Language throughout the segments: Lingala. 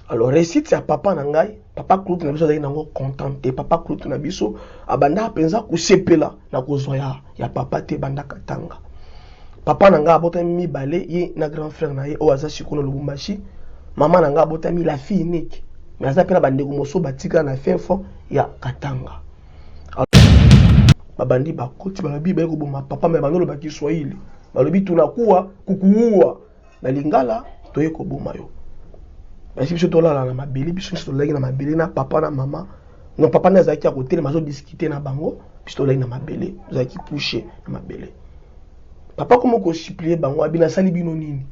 Alors réussite c'est papa nangai, papa Claude na biso nango contenté, papa Claude na biso abanda penza kusepela na kozwa ya papa te banda katanga. Papa nanga abota mibale ye na grand frère na ye o aza sikono Lubumbashi, maman nanga abota mi la fille unique. Mais aza pena bande ko moso batika na fin fond ya katanga. Babandi bakoti balobi ba ko boma papa me banolo ba Kiswahili. Balobi tunakuwa kukuua na lingala toye ko boma yo. Parce que biso la mabeli biso tolaki na mabeli na papa na maman. Non papa na zaki à côté mazo discuter na bango, biso tolaki na mabeli, zaki pusher na mabeli. Papa comment ko supplier bango abina sali bino nini?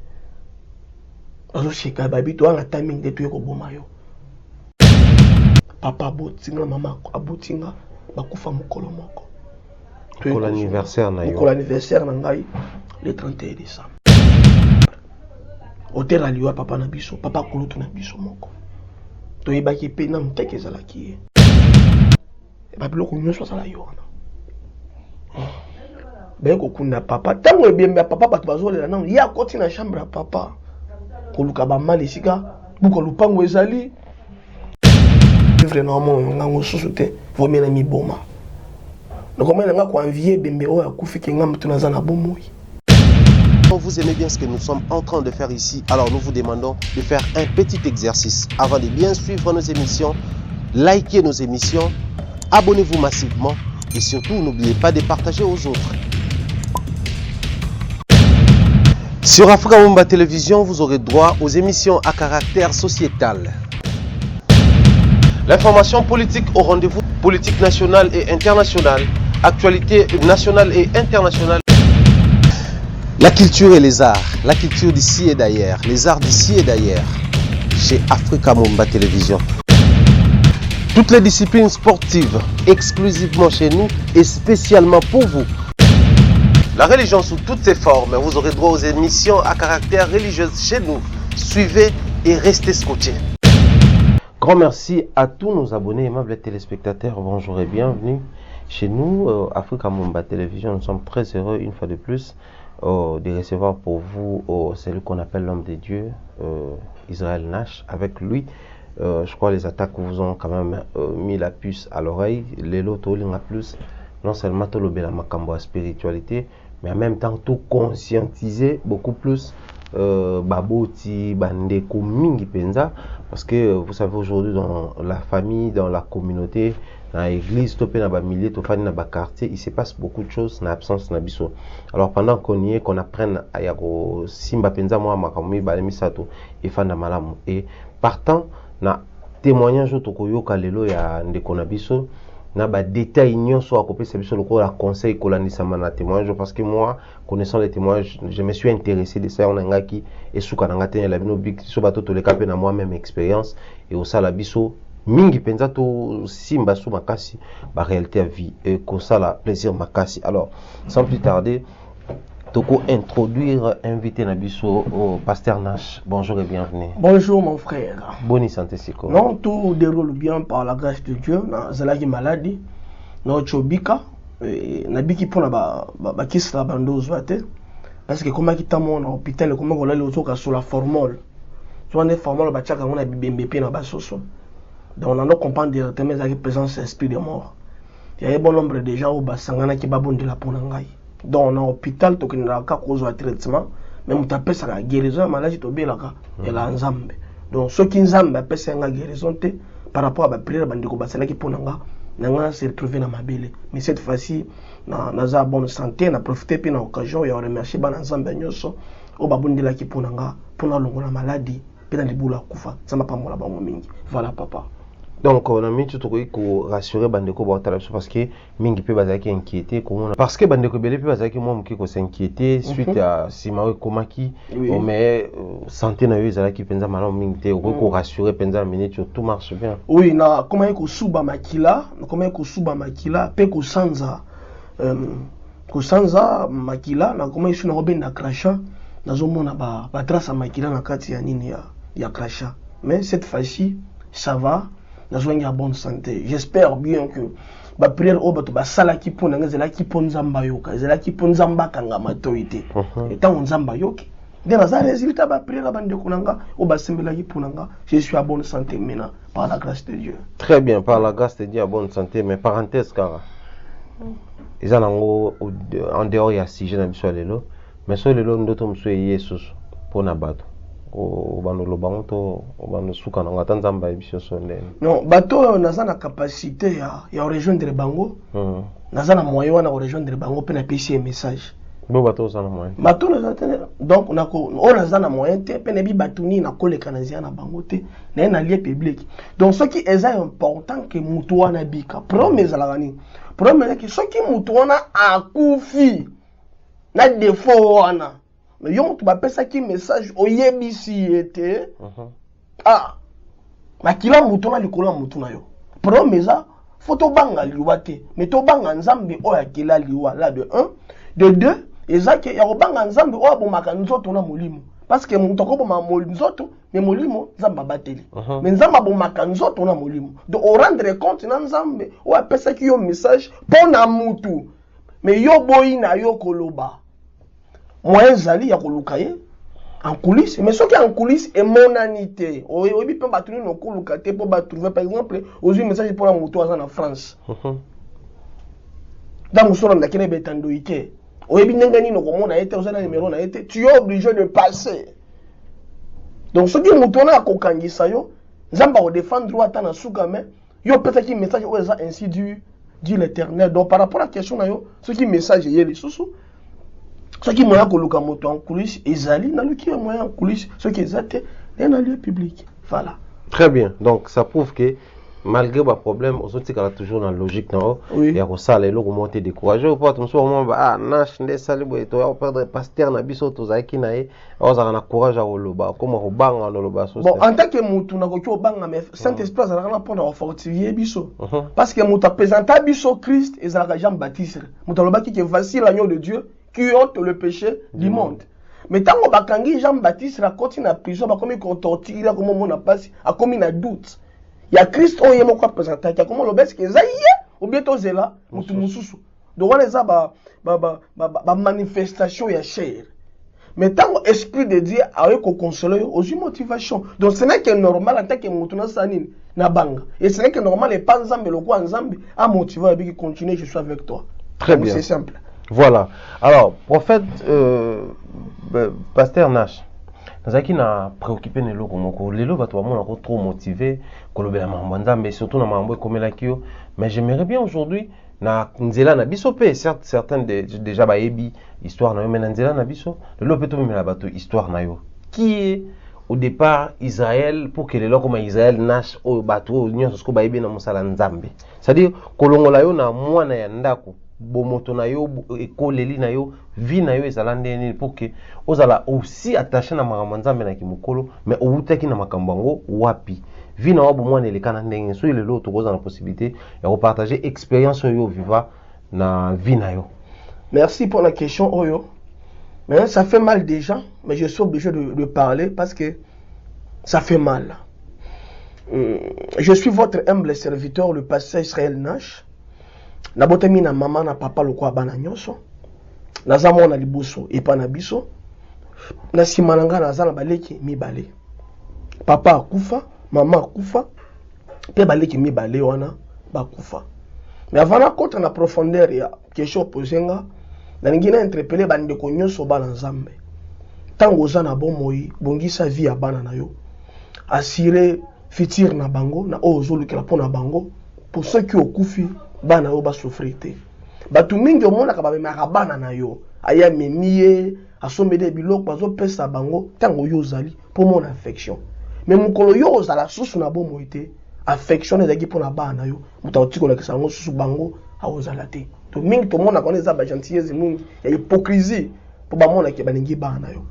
Azo sheka babi to anga timing de toye ko boma yo. Papa botinga maman abotinga bakufa mokolo moko. Pour l'anniversaire na yo. Pour l'anniversaire na ngai le 31 décembre. Hôtel aliwa papa na biso, papa kulutu na biso moko. To yebaki pe na mteke ezalaki. Ba biloko nyonso sala yo wana. Ben ko kuna papa, tango ebemba papa bato bazolela na ya koti na chambre ya papa. Koluka ba mal esika, buko lupango ezali. Vraiment ngango sosote, vomi na mi boma. Donc comment nga ko envier bembe o akufi ke ngam tunaza na bomoi. Vous aimez bien ce que nous sommes en train de faire ici, alors nous vous demandons de faire un petit exercice. Avant de bien suivre nos émissions, likez nos émissions, abonnez-vous massivement et surtout n'oubliez pas de partager aux autres. Sur Africa Mumba Télévision, vous aurez droit aux émissions à caractère sociétal. L'information politique au rendez-vous, politique nationale et internationale, actualité nationale et internationale. La culture et les arts, la culture d'ici et d'ailleurs, les arts d'ici et d'ailleurs, chez Africa Mumba Télévision. Toutes les disciplines sportives, exclusivement chez nous et spécialement pour vous. La religion sous toutes ses formes, vous aurez droit aux émissions à caractère religieux chez nous. Suivez et restez scotchés. Grand merci à tous nos abonnés, aimables téléspectateurs. Bonjour et bienvenue chez nous, Africa Mumba Télévision. Nous sommes très heureux une fois de plus de recevoir pour vous celui qu'on appelle l'homme de Dieu, Israël Nash. Avec lui, je crois les attaques vous ont quand même mis la puce à l'oreille. Les lotos, plus, non seulement tout le makambo à spiritualité, mais en même temps tout conscientiser beaucoup plus baboti, bandeko, mingi penza. Parce que vous savez aujourd'hui dans la famille, dans la communauté, dans l'église, dans le quartier, il se passe beaucoup de choses dans l'absence de biso. Alors pendant qu'on y est, qu'on apprenne à yako simba penza moi makamui balemi sato et fanda malamu et partant na témoignage tokoyo kalelo ya ndeko na biso na ba détail nyonso akopé c'est biso lokola conseil kolandisa mana témoignage parce que moi connaissant les témoignages je me suis intéressé de ça on ngaki et suka na ngate la bino big so bato to le kapé na moi même expérience et au sala biso mingi penza to simba sou makasi ba réalité à vie et ko sala plaisir makasi. Alors sans plus tarder toko introduire invité Nabiso au pasteur Nash. Bonjour et bienvenue. Bonjour mon frère. Bonne santé Siko. Non, tout déroule bien par la grâce de Dieu. Na zalaki maladie. Non chobika. Nabiki pona ba kisla bando zwate. Parce que comment kita mon hôpital comment on allait autour sur la formule. Soit une formule ba chaka on a bibembe pe na basoso. Donc on a no comprendre directement la présence esprit de mort. Il y a un bon nombre de gens au basangana qui babon de la ponangai. Donc, dans l'hôpital, tu as un traitement, mais tu as une guérison, maladie, tu as une nzambe. Donc, ceux qui nzambe appellent une guérison par rapport à la prière, tu as se retrouver dans ma belle. Mais cette fois-ci, tu as une bonne santé, tu as profité de l'occasion, et on remercie les nzambe nyonso, au babon de la qui pour la maladie, puis dans les boules à kufa. Ça m'a pas mal à mingi. Voilà, papa. Donc on a mis tout pour rassurer bandeko parce que mingi pe bazaki inquiété parce que bandeko belé pe bazaki moi mki ko s'inquiéter suite à Simawe Komaki mais santé na yo ezalaki penza malamu mingi te ko rassurer penza minute tout marche bien. Oui na comment ko suba makila pe ko sanza makila na comment isu na robenda crachat nazomona ba trace makila na kati ya nini ya crachat mais cette fois-ci ça va. Nous bonne santé. J'espère bien que la prière au bateau, la qui pon nzamba yoka, la qui pon nzamba kanga matoité. Et tant nzamba yoki, Dans un résultat, je suis à bonne santé maintenant, par la grâce de Dieu. Très bien, par la grâce de Dieu, à bonne santé. Mais parenthèse, car ils ont en dehors, il y a si je n'ai pas lelo. Mais sur le long de ton souhait, Jesus, pour Nabato. Non, bateau, n'a pas la capacité à rejoindre le bango. N'a pas la moyen de rejoindre le bango pour passer un message. Bateau, ça n'a moyen. Bateau, donc, on a un moyen de faire batuni na kole kanazia na bangote na un lieu public. Donc, ce qui est important que mutuana bika. Promesse la gani. Promesse que ce qui mutuana a koufi na défaut wana. Mais yon tu vas ça qui message au yebisi était makila mutuana likola mutuna yo. Promesse photo banga liwate. Mais to banga nzambe o yakela liwa là de 1, de 2. Ezaki ya kobanga nzambe oyo bomaka nzoto na molimo parce que mutu akoboma nzoto mais molimo nzambe bateli mais nzambe bomaka nzoto na molimo donc au rendre compte na nzambe oyo apesaki yo message pona mutu mais yo boyi na yo koloba moyen zali ya koluka ye en coulisses mais soki en coulisses et monanité oyebi pe batuni no koluka te po ba trouver par exemple ozwi message pour la mutu aza na France dans musoro ndakene betando ike. Tu es obligé de passer. Donc, ce qui est moutonné à Kokangisa, Zamba va défendre droit à Nasuka, mais yo peut-être qu'il message ainsi dit l'Éternel. Donc, par rapport à la question, ce qui message est les sous. Ce qui est moyen que Luka moto en coulisses, Ezali, n'a le qui est moyen en coulisses, ce qui est zate, dans un lieu public. Voilà. Très bien. Donc, ça prouve que malgré le problème, on sait qu'il y a toujours dans la logique. Il y a ça, les gens ont été découragés. Au point où ah, Nash, des salibres, tu vas perdre pasteur, nabiso, tu as qui naïe, on a courage à l'oloba, comme au bang à l'oloba. Bon, en tant que moutou, n'a pas au bang, mais Saint-Esprit, ça n'a pas à fortifier biso. Parce que moutou a présenté biso Christ et ça n'a jamais baptisé. Moutou a qui est facile, l'agneau de Dieu, qui ôte le péché du monde. Mais tant que Jean-Baptiste a continué à prison, comme il torture, comme on a passé, comme il a doute. Il y a Christ, on y a quoi présenter, il y a comment le best que ça y est, ou bien tout là, mutu mususu. Donc on les a ba manifestation ya chair. Mais tant l'esprit de Dieu a eu qu'on console aux motivation. Donc ce n'est que normal en tant que mutu na sanine na banga. Et ce n'est que normal les pas nzambe le quoi nzambe a motivé et qui continue je suis avec toi. Très bien. C'est simple. Voilà. Alors prophète pasteur Nash. Nazaki na préoccupé ne loko moko lelo bato ba mona ko trop motivé kolobela mambo nzambe surtout na mambo komela kio mais j'aimerais bien aujourd'hui na nzela na biso pe certes certains déjà ba yebi histoire na yo mais na nzela na biso lelo pe to mela bato histoire na yo qui est au départ Israël pour que lelo comme Israël Nash o bato nyonso ko ba yebi na mosala nzambe c'est-à-dire kolongola yo na mwana ya ndako bomoto na yo ekoleli na yo vie na yo ezala ndeni pour que ozala aussi attaché na makambo nzambe na kimokolo mais outaki na makambo yango wapi vie na wabo mwana eleka na ndenge so lelo tokoza na possibilité ya repartager expérience yo viva na vie na yo. Merci pour la question Oyo. Mais ça fait mal déjà, mais je suis obligé de parler parce que ça fait mal. Je suis votre humble serviteur, le pasteur Israël Nash. Na botami na mama na papa lokwa bana nyonso naza mona liboso epa na biso na sima nanga naza na baleki mibale papa akufa mama akufa pe baleki mibale wana bakufa mais avant na kota na profondeur ya question posenga na ngina interpeller bande ko nyonso bana nzambe tango za na bomoi bongisa vie ya bana na yo assurer futur na bango na ozolukela pona bango pour ceux qui okufi bana yo ba souffrir te batu mingi omona ka ba memaka bana na yo aya memie asomede biloko bazo pesa bango tango yo zali pour mon affection mais mukolo yo ozala susu na bomo ite affection ezaki pona bana yo mutaotiko la kisango susu bango aozala te to mingi to mona kone za ba gentillesse mingi ya hypocrisie pour ba mona ke baningi bana yo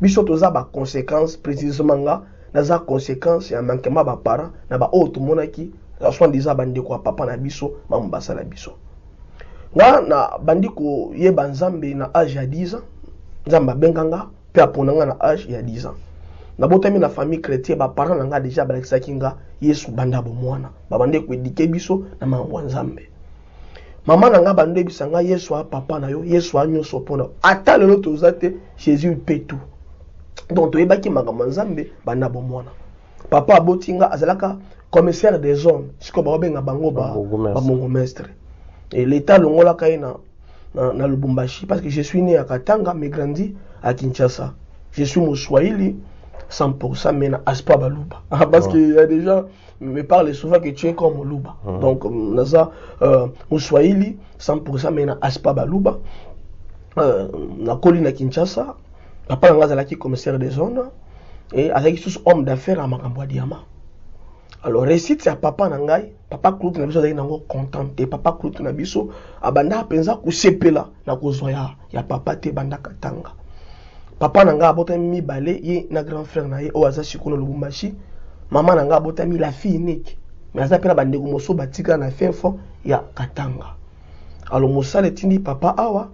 biso toza ba conséquences précisément nga na za conséquences ya manquement ba parents na ba auto mona ki la soin des abandés quoi papa na biso mambasa la biso nga na bandiko ye banzambe na âge ya 10 ans nzamba benganga pe aponanga na âge ya 10 ans na botami na famille chrétienne ba parents nga déjà balakisaki nga Yesu banda bo mwana ba bande ko éduquer biso na mambo nzambe mama na nga bande bisanga Yesu a papa na yo Yesu a nyonso pona ata lelo tozate Jésus peut tout donc toyebaki makambo nzambe banda bomona papa abotinga azalaka commissaire des zones siko babenga bango ba bourgmestre et l'état longolaka ye na Lubumbashi parce que je suis né à Katanga mais grandi à Kinshasa. Je suis Moussouaïli 100% mais na Aspa Baluba parce qu'il y a des gens me parlent souvent que tu es comme Luba. Donc naza Moussouaïli 100% mais na Aspa Baluba na koli na Kinshasa. Papa nga azalaki commissaire des zones et avec tous homme d'affaires à makambo diamant. Alors récite c'est papa na ngai papa Claude na biso azali nango contenté papa Claude na biso abanda penza kusepela na kozwa ya papa te banda Katanga papa na ngai abotami mibale ye na grand frère na ye o aza sikono Lubumbashi mama na ngai abotami la fille unique mais aza pena bandeko moso batika na fin fond ya Katanga. Alors mosale tindi papa awa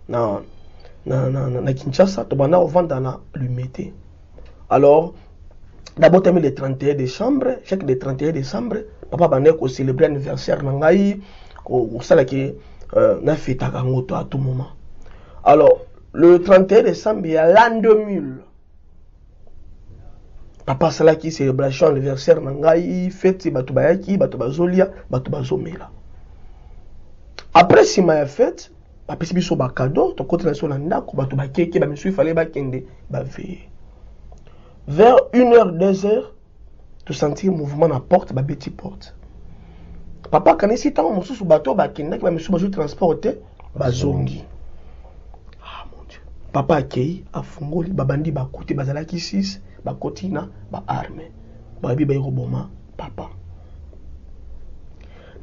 na Kinshasa to banda ovanda na Lumete. Alors d'abord le 31 décembre, chaque le 31 décembre, papa bande ko célébrer anniversaire na ngai ko sala ki na fête kangoto à tout moment. Alors le 31 décembre il y a l'an 2000. Papa sala ki célébration anniversaire na ngai fête batu bayaki batu bazolia batu bazomela. Après si ma fête, papa si biso ba cadeau to côté na so na ndako batu bakeke ba misu fallait ba kende ba veiller. Vers 1h, 2h, tu sentir mouvement à la porte, la petite porte. Papa, quand il tant mon sous bateau, il y a un transporté, bazongi. Ah mon Dieu. Papa accueilli, a fungoli, babandi, bakouti, bazalaki 6, bakotina, ba armé. Babi, ba roboma, papa.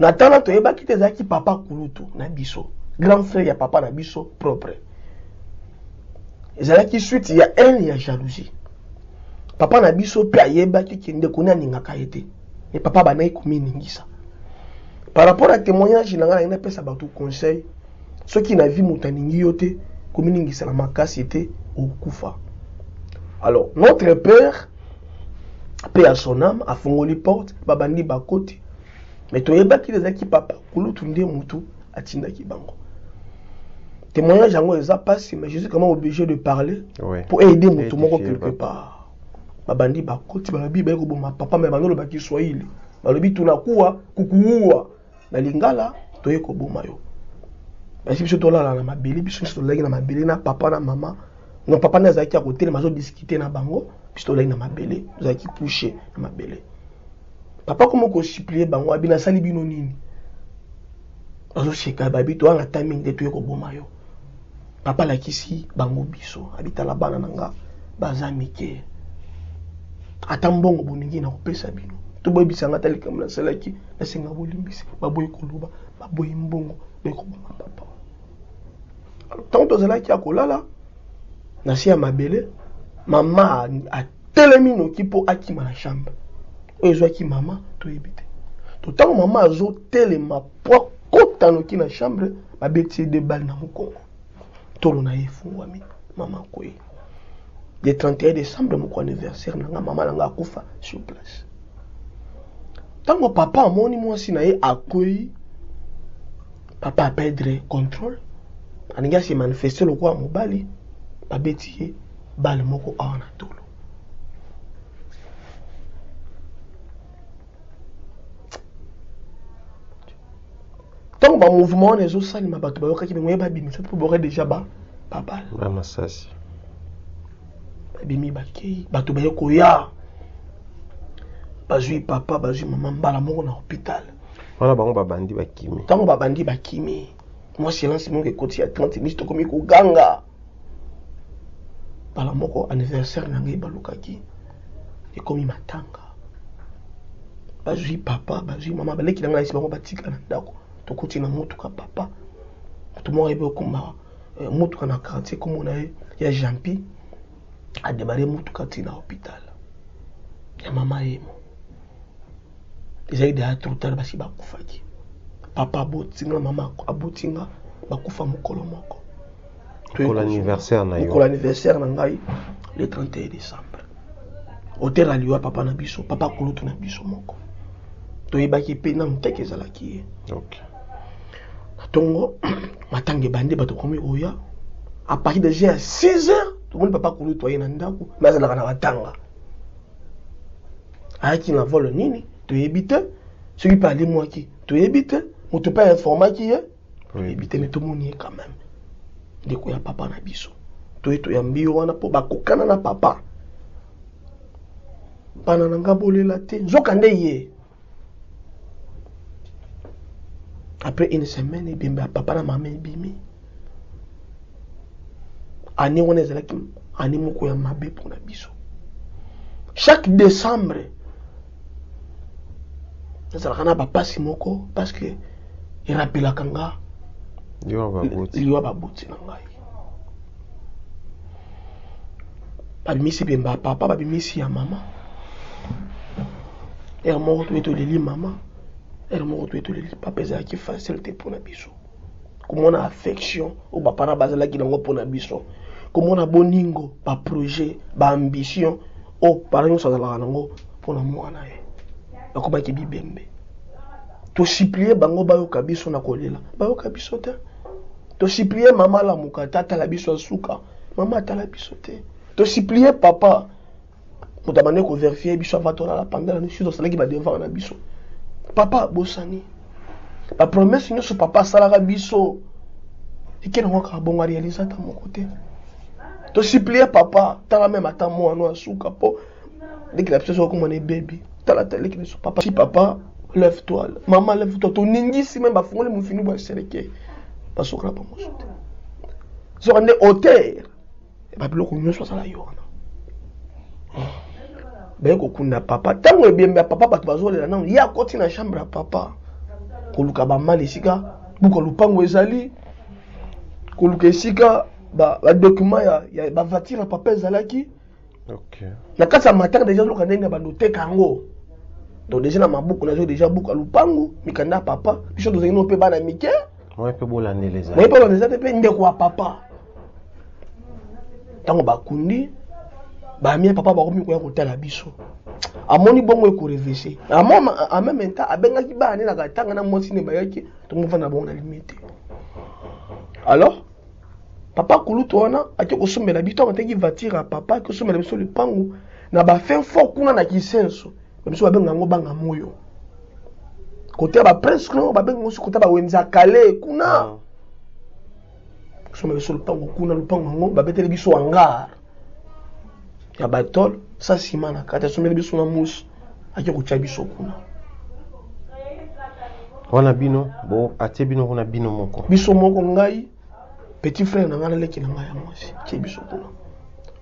Natana, tu es qui te zaki papa kulutu, na biso. Grand frère, ya papa, na biso, propre. Zalaki suite, il y a haine, il y a jalousie. Papa na biso pe ayeba ki kende kona ningaka ete et papa banayi komi ningisa par rapport à témoignage nanga na pesa bato conseil ceux qui na vie mutaningi yote komi ningisa na makasi ete okufa. Alors notre père paix à son âme a fongoli porte babandi bakoti mais toyeba ki ezaki papa kulutu nde mutu atindaki bango. Témoignage yango eza passé mais je suis quand même obligé de parler pour aider mutu moko quelque part. Babandi bakoti balobi ba ko boma papa me banolo baki Swahili balobi tunakuwa kukuua na lingala toye ko boma yo basi biso tolala na mabeli biso tolaki na mabeli na papa na mama non papa na zaki à côté mazo discuter na bango biso tolaki na mabeli zaki coucher na mabeli papa comment ko supplier bango abina sali bino nini bazo sheka babi to anga timing de toye ko boma yo papa la kisi bango biso abita la bana nanga bazamike atambongo boningi na kopesa bino to boy bisanga tali kamna salaki na senga bolimbisi baboy koluba baboy mbongo beko boma papa. Alors tant to zalaki akolala na sia mabele mama a telemino kipo akima na chambre ozo ki mama to yebite to tant mama azo telema po kota no ki na chambre babeti de balle na mukongo tolo na yefungwami mama koyi. Le 31 décembre, mon anniversaire, maman a kufa sur place. Tant que papa mon moi si nae accueilli, papa a perdre contrôle. Aniga s'est manifesté le quoi mobali, babetiye bal moko ana tolo. Tant que mouvement les autres salles m'a battu ba yoka ki me ba bimi, ça peut boire déjà ba bal. Mama sasi. Bimi bakei bato baye koya bazui papa bazui maman mbala moko na hôpital wana bango babandi bakimi tango babandi bakimi moi silence mon ekoti ya 30 minutes tokomi ko ganga bala moko anniversaire na ngai balukaki ekomi matanga bazui papa bazui maman baleki na ngai bango batika na ndako tokoti na motuka papa to mo ebe okoma motuka na quartier comme on a ya Jampi a démarré mutuka tina hôpital ya mama yemo déjà il trop tard basi bakufaki papa botinga mama abotinga bakufa mokolo moko pour l'anniversaire na yo pour l'anniversaire na ngai le 31 décembre hôtel aliwa papa na biso papa kulutu na biso moko to yebaki pe na mteke ezalaki OK tongo matange bande bato komi oya à partir de 6h tout le monde papa kulu toye na ndako mais azalaka na batanga ayaki na volo nini toyebi te soki pe alimwaki toyebi te moto mpe informaki ye toyebi te mais tomoni ye quand même ndeko ya papa na biso toye toyambi yo wana mpo bakokana na papa bana na nga bolela te nzoka nde ye après une semaine ebembe ya papa na mama ebimi ani wana ezalaki ani moko ya mabe mpona biso chaque décembre ezalaka na bapasi moko parce que erapelaka nga liwa baboti na ngai babimisi bemba ya papa babimisi ya mama ere moko toye toleli mama ere moko toye toleli papa ezalaki facile te mpona biso komona affection oyo bapana bazalaki nango mpona biso komona boningo baprojet baambition oyo pana nyonso azalaka nango mpona mwana ye bakomaki bibembe tosiplie bango bayoka biso na kolela bayoka biso te tosiplie mama alamuka te atala biso asuka mama atala biso te tosiplie papa moto abande koverifie biso ava tolala pendant la nuit osalaki badevant na biso papa bosani bapromese nyonso papa asalaka biso eke nango kaka bongo arealize ata moko te tosiplie papa tala meme ata mwana asuka mpo leki na biso soki okomona ebebi tala leki na biso papa si papa lève toi maman lève toi toningisi meme bafungoli mofini bwasereke basokala bango so te soka nde auteur babiloko nyonso asala yo wana baye kokunda papa ntango ebembe ya papa bato bazolela nano ye akoti na chambre ya papa koluka bamala esika buka lupango ezali koluka esika badocument ya bavatire ya papa ezalaki na kati ya matanga deja loka ndenge bandoteka yango donc deja na mabuku nazo deja buka lupango mikanda ya papa biso tozangi no mpe bana mike moye mpe bolandeleza te mpe ndeko ya papa ntango bakundi bamia papa bakomi koya kotala biso amoni bongo ekorevese en même temps abengaki bana na katanga na mwasi ne bayaki tomofanda bongo na limite alors papa kulutu wana ake kosombela biso ntango ateki voiture ya papa ake kosombela biso lupango na bafin fort kuna na kisenso biso babenga yango banga moyo kote ya baprince kuna babenga yango kote ya bawenza kale kuna kosombela biso lupango kuna lupango yango babeteli biso hangar ya batol sa sima na kati asomeli biso na mushi ake kotia biso kuna wana bino bo atie bino kuna bino moko biso moko ngai petit frère na ngana leki na ngai ya mwasi tie biso kuna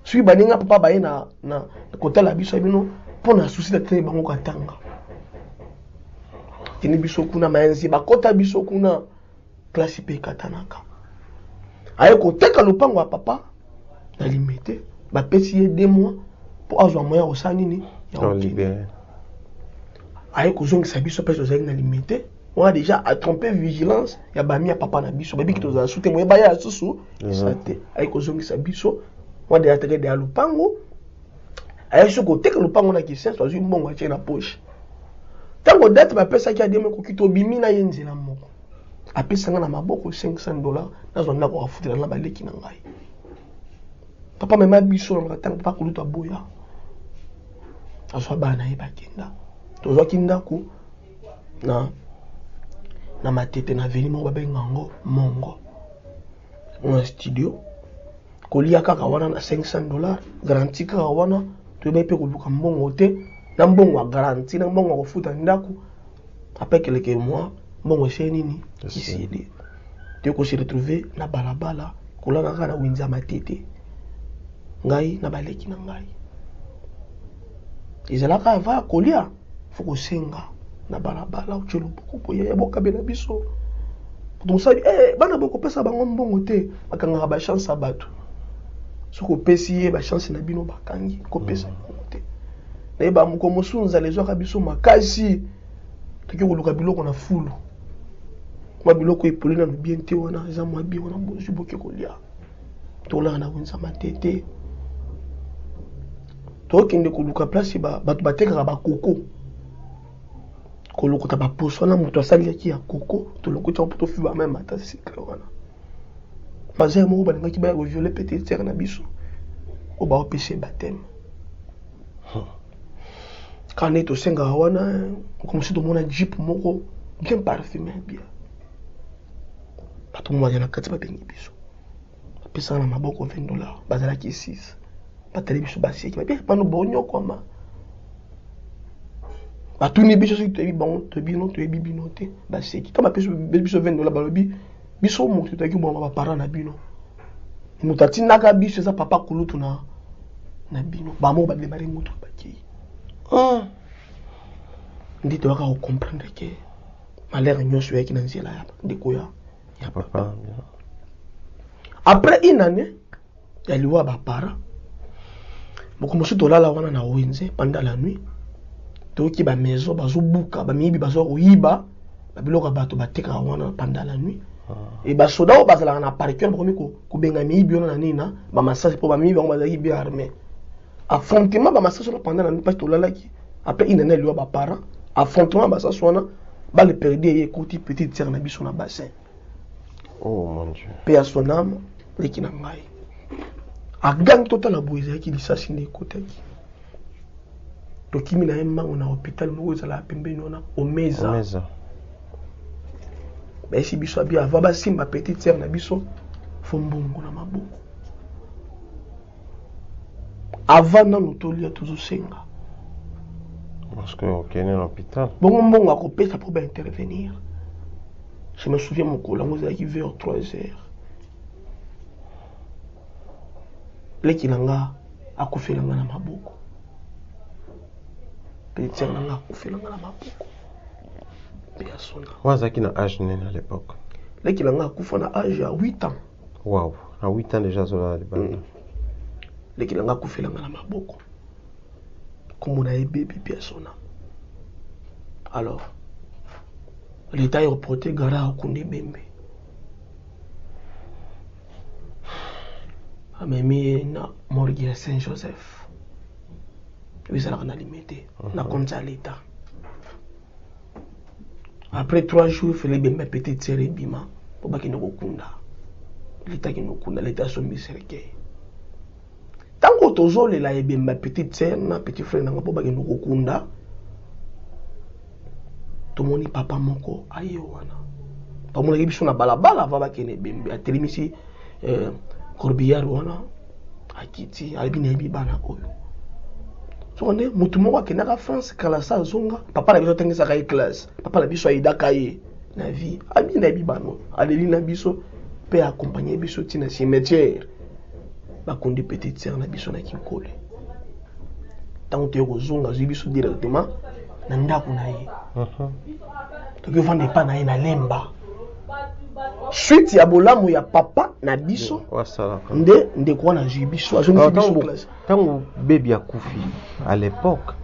soki baninga papa baye na kotala biso bino mpona susi te bango katanga tini biso kuna mayenzi bakota biso kuna klasi mpe ekatanaka aye koteka lupango ya papa na limite bapesi ye 2 mois po azwa moya kosala nini ya okende aye kozongisa biso mpe tozalaki na limite wana deja atrompe vigilance ya bami ya papa na biso babiki tozala su te moye baya ya susu esa te aye kozongisa biso wana deja tekede ya lupango aye so koteka lupango na kisenso azwi mbongo atie na poche ntango date bapesaki ya 2 mois koki tobimi na ye nzela moko apesanga na maboko $500 nazwa ndako afutela na baleki na ngai papa mema biso na katanga papa kulutu aboya azwa bana ye bakenda tozwaki ndako na matete na veni moko babenga yango mongo na studio kolia kaka wana na $500 garanti kaka wana toyebai mpe koluka mbongo te na mbongo ya garanti na mbongo ya kofuta ndako apres keleke mois mbongo ese nini iside toye kose retrouve na balabala kolala kaka na winza matete ngai na baleki na ngai ezalaka ava kolia fo kosenga na balabala otie loboko boye ya bokabela biso mosali bana bokopesa bango mbongo te bakangaka bachance ya bato soki opesi ye bachance na bino bakangi kopesa bango te nayeba moko mosunza lezwaka biso makasi toki koluka biloko na fulu mwa biloko epoli nano bien te wana eza mwa bi wana bozwi boke kolia tolaka na wenza matete tokende koluka place bato batekaka bakoko kolokota baposo wana moto asaliaki ya koko tolokoti yango mpo tofiba meme ata sikla wana baza moko balingaki baya koviole pete tere na biso au bas au péché baptême. Quand on est au Sengawana, on commence à demander un jeep moko bien parfumé bien. Pas tout le monde a la carte pas bien biso. Puis ça na maboko $20. Bazala qui 6. Pas télévision bassi qui bien pas nous bonyo comme. Pas tout ni biso tu es bon, tu es bien, tu es bibinoté. Bassi qui comme biso $20 balobi. Biso mo tu taki bon ba parents na bino. Mutati naka biso ça papa kulutu na bino. Ba mo ba démarrer mutu ba ki. Ndi te waka comprendre que malheur nyonso yaki na nzela ya ndeko ya papa. Après une année, il y a eu des parents. Beaucoup de gens wana na wenze pendant la nuit. Toki ba maison bazo buka ba mibi bazo oyiba ba biloko bato bateka wana pendant la nuit. Et ba soda o bazala na parking ba komi ko benga mibi ona na nina ba massage pour ba mibi ba bazaki bien armé. Affrontement ba massage pendant la nuit parce que tolalaki. Après une année il y a eu des parents. Affrontement ba ça sona ba le perdre écouter petite sœur na biso na bassin. Oh mon Dieu. Paix à son âme. Leki na ngai a gang total aboise ki lisasi ne kotaki to kimi na mmango na hôpital moko za la pembeni ona omeza ba esi biso abi ava ba simba petite sœur na biso fombongo na maboko avant na notolia toujours senga parce que OK à l'hôpital bon mbongo akopesa pour ba intervenir. Je me souviens mon collègue za ki vers 3h. Leki nanga akufelanga na maboko. Petit nanga akufelanga na maboko. Personne. Wazaki na âge nene à l'époque. Leki nanga akufa na âge à 8 ans. Wow, à 8 ans déjà zola le bana. Leki nanga akufelanga na maboko. Comme on a eu bébé personne. Alors l'état est reporté gara akunde bembe. Amemi na morgue à Saint-Joseph. Oui, ça l'a limité. Na compte à l'état. Après 3 jours, il fallait bien ma petite sœur Bima pour pas qu'il ne kunda. L'état qui nous kunda, l'état son miséricorde. Tant que toujours les là bien ma petite sœur, na petit frère na pour pas qu'il nous kunda. Tout le monde papa moko aye wana. Pas mon équipe sur la balabala va pas qu'il ne bien. A télémisi Corbillard wana akiti albina ebi bana oyo so on est mutu moko akenaka France kala sa zonga papa na biso tengesa ka classe papa na biso aidaka ye na vie albina ebi bano aleli na biso pe accompagner biso tina cimetière bakondi petite sœur na biso na kinkole tant te kozonga zo biso directement na ndako na ye to ke vendre pas na ye na lemba. Suite ya bolamu ya papa na biso nde kwa na jibiso azongi biso classe tango bébé akufi à l'époque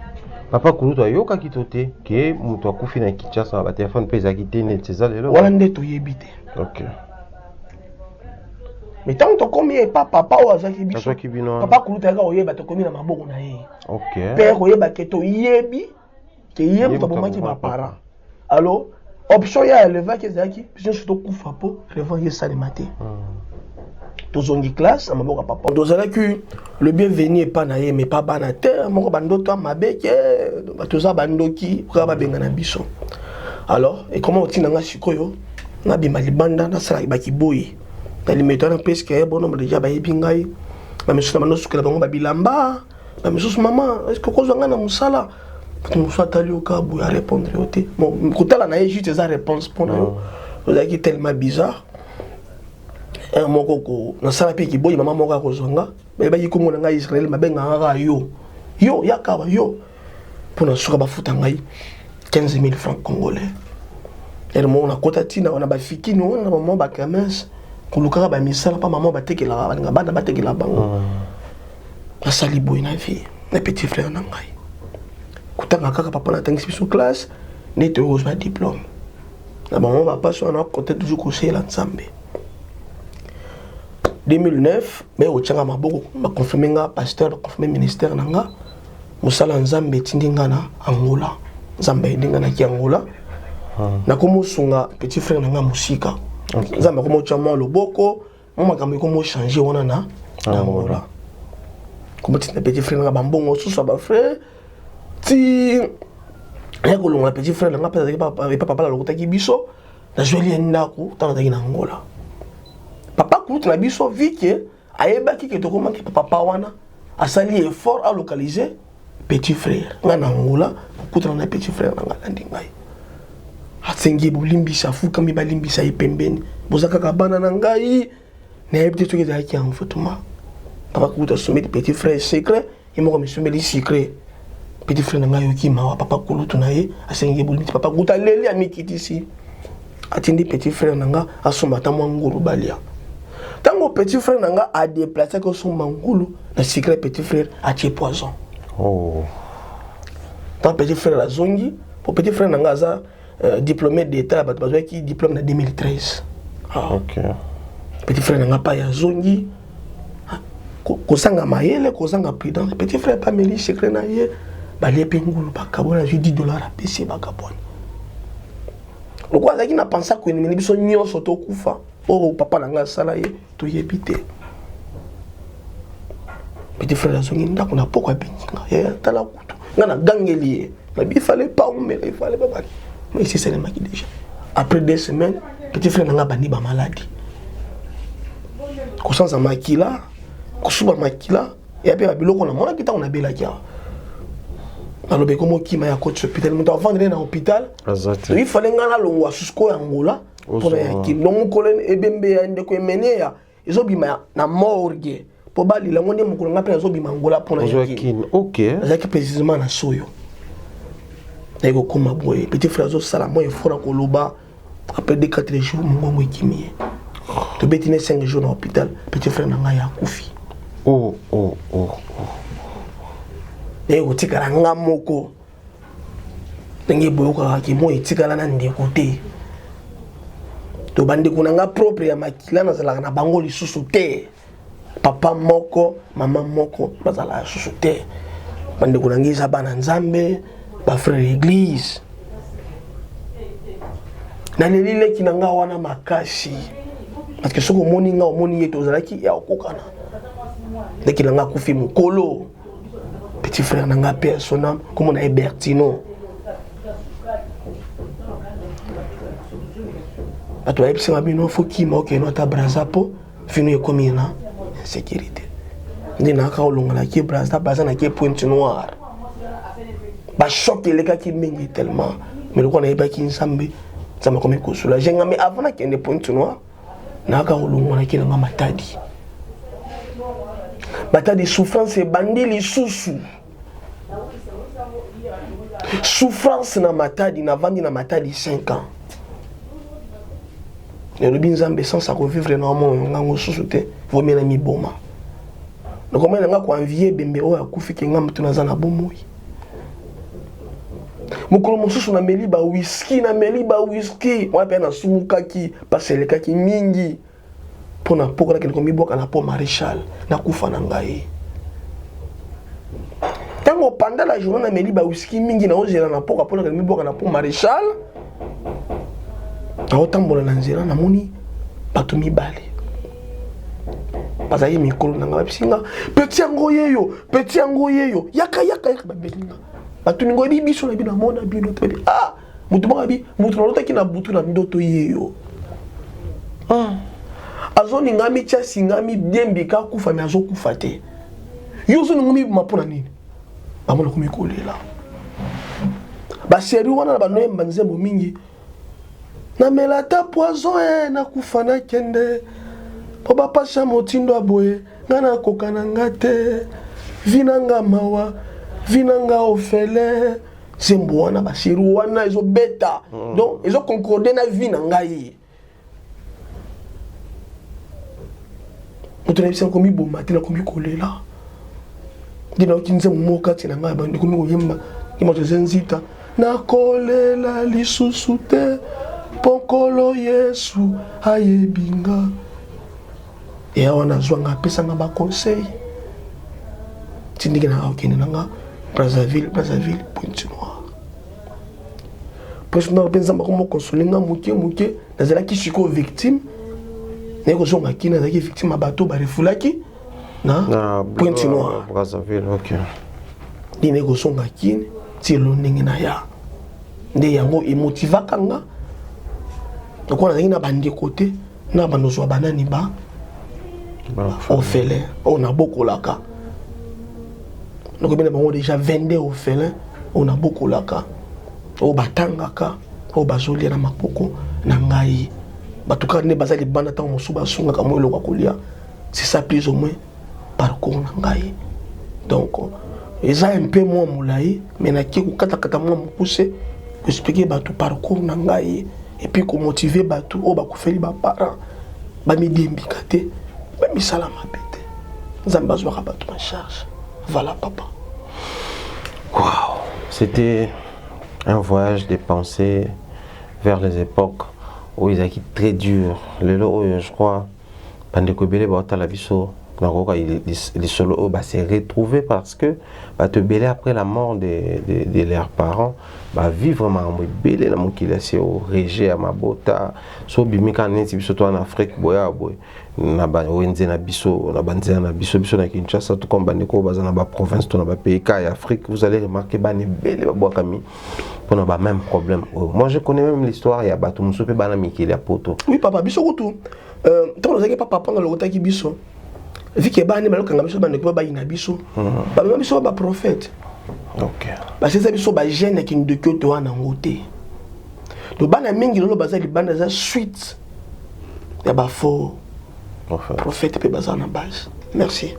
papa kuluto ayoka kitote ke muto akufi na Kinshasa ba téléphone pesa kité net c'est ça lelo wala nde to yebite. OK mais tant to komi pas papa o azaki biso papa kuluto aka oyeba to komi na maboko na ye. OK père oyeba ke to yebi ke yebi to bomaki ba parents alors option ya eleva ki ezaki biso surtout kufa po revant ye ça le matin. Tozongi classe na maboko papa tozalaki le bienvenu pas na ye mais pas bana terre moko bandoto mabeke batoza bandoki kwa babenga na biso. Alors et comment otina nga sikoyo na bima libanda na sala baki boyi na limeto na presque bon nombre déjà ba yebingai ba mesusu na sukela bango ba bilamba ba mesusu maman est-ce que kozanga na musala pour soit allé au cas pour répondre au thé bon quand là na juste sa réponse pour nous vous avez tellement bizarre un moko na sala pe ki boyi maman moko ko zonga ba ba yiko mona nga Israël mabenga nga yo yakaba yo pour na suka ba futa ngai 15 000 francs congolais et mon na kota tina on a ba fikini on a maman ba kames kuluka ba misala pa maman ba tekela ba bana ba tekela bango asali boyi na vie na petit frère na ngai kutanga kaka papa na tangi biso classe nete ozwa diplôme na maman papa so na côté toujours conseiller la nzambe 2009 mais au tchanga maboko ba confirmer nga pasteur ba confirmer ministère nanga musala nzambe tindinga na Angola nzambe ndinga na ki Angola na komo sunga petit frère nanga musika nzambe komo tchama loboko mo makambo komo changer wana na Angola Comment tu n'as petit frère, bon, sous sa frère. Si. Il y a un petit frère, il n'y a pas papa, il biso. Na joli ndako, tant na Angola. Papa, quand tu as biso, vu que, aïeba qui est au comment que papa wana, a sali effort à localiser petit frère. Na Angola, quand on a petit frère, na Landingai. Atsengi bulimbisa fuka mi balimbisa ipembeni. Bozaka kabana na ngai. Na ebite to ke zaki en fotuma. Papa kuta sommet petit frère secret, il m'a remis sommet secret. Petit frère nanga yoki mawa papa kulutu na ye, atsengi bulimbisa papa kuta leli amikiti si. Atindi petit frère nanga asomata mangulu balia. Tango petit frère nanga a déplacé que son mangulu, na secret petit frère a tué poison. Oh. Tant petit frère la zongi, pour petit frère nanga za diplômé d'état qui diplôme en 2013. Ah. Ok. Petit frère n'a pas ya zongi. Kosanga mayele, kosanga prudent. Petit frère pas meli secret na ye. Balé pengulu bakabona $10 à PC bakabona. Le quoi ça qui n'a pensé que ni biso nyonso to kufa. Oh papa nanga sala ye to yebite. Petit frère la zongi ndako na poko binga. Ya tala kutu. Ngana gangeli. Mais il fallait pas mais il fallait pas. Mais ici, c'est le maquis déjà. Après 2 semaines, petit frère n'a pas de maladie. Quand on a maquis là, quand on a maquis là, et après, on a mangé on a bien la guerre. Alors, comme qui m'a coach hôpital, mais avant d'aller dans l'hôpital, il fallait que l'on soit jusqu'au Angola pour que l'on colonne et bien de quoi mener ya. Ils ont bien na morgue pour bali la monde mon appelle ils ont bien Angola pour la OK. C'est précisément na soyo. Ego koma boy petit frère zo sala moi il faut ko loba après 4 jours mon ngo kimie to betine 5 jours dans l'hôpital petit frère nanga ya kufi oh ego tikala nga moko ndenge boyoka ki moi tikala na ndeko te to bande kunanga propre ya makila na zala na bango lisusu te papa moko mama moko bazala lisusu te bande kunangiza bana nzambe ba frère l'église na lelile kinanga wana makasi parce que soko moni nga omoni yeto zalaki ya okokana deki nanga kufi mukolo petit frère nanga personnel comme na Bertino ato epsi mabino foki moke no ta brazapo finu ekomi na sécurité ndina ka olonga ki braza bazana ki Pointe Noire. Ba choc les gars qui m'engagent tellement mais le qu'on a pas qui nsambe ça m'a comme kusula jenga mais avant na kende Pointe Noire na ka olongo na kila matadi batadi souffrance et bandi li susu souffrance na matadi na vandi na matadi 5 ans le binzambe sans ça vivre normalement ngango susu te vaut mieux na mi boma donc comment nga ko envier bembe o akufi ki ngam tunaza na bomoi. Mukolo mosusu na meli ba whisky on appelle na sumukaki paselekaki mingi pona poko na kelko miboka na po maréchal na kufa na ngai tango pendant la journée na meli ba whisky mingi na ozela na poko pona kelko miboka na po maréchal na otambola na nzela na moni bato mibale bazali mikolo na ngai bisinga petit yango yeyo yaka babelinga batu ningo biso na bino mona bino te ah mutu babi mutu na lota kina butu na ndoto yeyo azoni ngami tia singami biembi ka kufa me azo kufa te yozo ngumi mapona nini bamona kumikolela ba seri wana ba noye mbanzembo mingi na melata poison na kufa na kende po ba pasha motindo aboye ngana kokana ngate vinanga mawa vinanga ofele zembo wana basiru wana ezo beta donc ezo concorder na vie na ngai mutu na bisa komi bomba tina komi kolela dina okinze moka tina ngai bandi komi koyemba imoto zenzita na kolela lisusu te pokolo Yesu ayebinga et on a zwanga pesa nga ba conseil tindiki na okene nanga Brazzaville, Pointe Noire. Parce que nous avons consolé muke nazala ki siko victime. Neko zonga ki nazaki victime abato ba refulaki. na Pointe Noire Brazzaville, ok. dine ko songa kine ti lo ndenge na ya nde yango emotivaka nga donc on a na bandi côté na bando so banani ba orphelin on a beaucoup laka donc bien bango déjà 22 orphelins on a beaucoup laka o batangaka o bazoli na mapoko na ngai batuka ne bazali banda tango mosuba sunga ka moyo lokwa kolia c'est ça plus ou moins parcours na ngai donc eza un peu moins moulaï mais na ki ko kata moi mo pousser expliquer batu parcours na ngai et puis ko motiver batu o ba ko feli ba parents ba mi dimbika te ba mi sala mabete nzamba zo ka batu en charge voilà papa. Waouh, c'était un voyage des pensées vers les époques où ils étaient très durs. Le lot, je crois, Bandeko Bele Bata la Bisso, les solos s'est retrouvé parce que te belé après la mort de leurs parents, vivre ma belé la mon qu'il a au régé à ma bota, so bimika neti biso to en Afrique boya boy. Na ba wenze na biso na banze na biso biso na Kinshasa tout comme Bandeko baza na ba province to na ba pays ka Afrique, vous allez remarquer bani belé ba boakami. On a même problème. Moi je connais même l'histoire, il y a Batou Moussoupe Bana Mikili à Poto. Oui papa, biso kutu. Tant que papa prend le rotaki biso. Vu que bani malo kanga biso bana ko ba ina biso. Ba biso ba prophète. OK. Parce que ça biso ba gêne qui de que toi na ngote. Do bana mingi lolo bazali bana za suite. Ya ba faux. Prophète pe bazana base. Merci.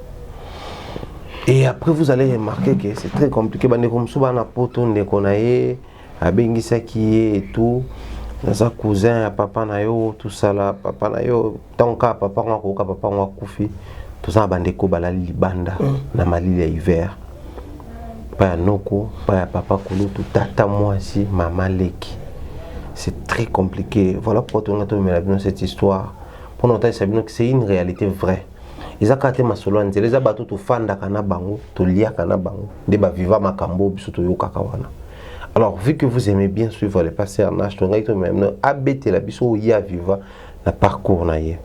Et après vous allez remarquer que c'est très compliqué bana comme souvent na poto ndeko na ye abengisa qui et tout. Nasa cousin ya papa na yo tout ça là papa na yo tonka papa ngako ka papa ngwa kufi tout ça bandeko balali libanda na malili ya hiver pa ya noko pa ya papa kulutu tata mwasi mama leki c'est très compliqué. Voilà pourquoi on a tombé dans cette histoire pour nous dire que c'est une réalité vraie. Ils ont kate masolo nzela les abato to fanda kana bango to lia kana bango de ba viva makambo biso to yoka kawana. Alors, vu que vous aimez bien suivre les passés en âge, on a même abaissé la biso ya viva na parcours na ye.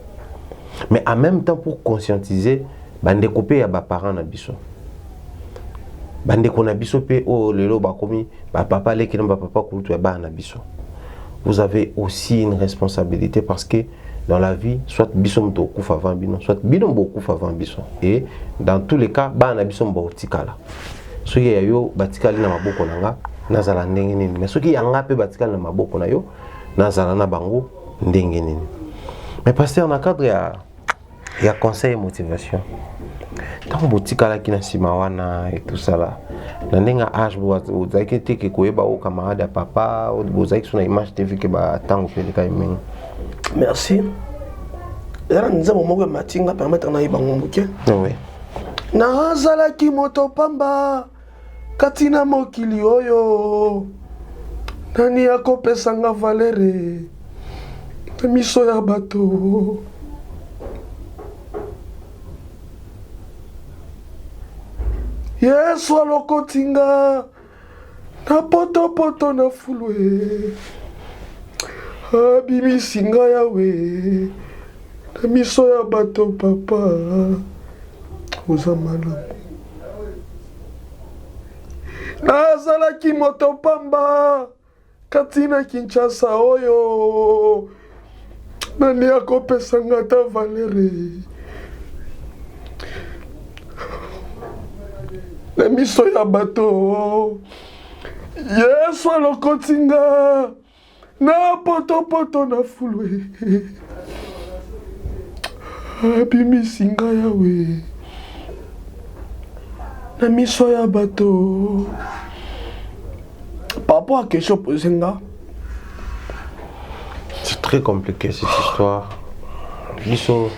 Mais en même temps pour conscientiser, bande kopé ya ba parents na biso. Bande ko na biso pe o lelo ba komi ba papa leki na ba papa kulutu ya ba na biso. Vous avez aussi une responsabilité parce que dans la vie, soit biso mto kufa avant bino, soit bino beaucoup avant biso. Et dans tous les cas, ba na biso mbo tikala. So ya yo batikali na maboko nanga nazala ndenge nini mais soki yanga pe batikala na maboko na yo nazala na bango ndenge nini. Mais pasteur na cadre ya conseil et motivation tant botikala kina simawana et tout ça là na ndenga âge bo zaki teke koyeba o camarade ya papa o bozaki sona image TV ke ba tango peleka imeng. Merci. Era nzamo moko matinga permettre na ibango muke. Oui. Nazala ki moto pamba katina mokili oyo nani akopesanga valere na miso ya bato Yesu alokotinga na poto na fulwe abimisinga yawe na miso ya bato papa oza malamu nazalaki moto pamba katina Kinshasa oyo nani akopesanga ta valere na miso ya bato Yesu alokotinga na poto na fulwe abimisinga yawe na miso ya bato. Par rapport à la question posée, c'est très compliqué cette histoire. Biso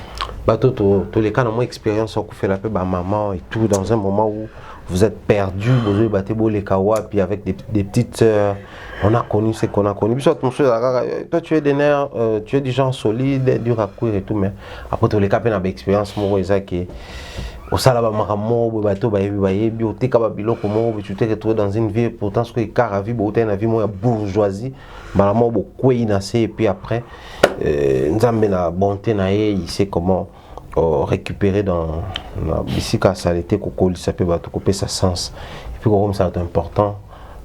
bateau tous les cas dans mon expérience on fait la paix bah maman et tout dans un moment où vous êtes perdu, vous avez battu les kawa puis avec des petites sœurs, on a connu ce qu'on a connu. Puis toi tu es des nerfs, tu es du genre solide, dur à courir et tout mais après tous les cas on a une expérience moi qui au salaba maramo bateau ba yebi au teka ba biloko mo tu te retrouves dans une vie pourtant ce que car a vie beauté na vie moi bourgeoisie malamo beaucoup inacé et puis après nzambe na bonté na il sait comment récupérer dans ici quand ça a été ça peut couper sa sens et puis comme ça c'est important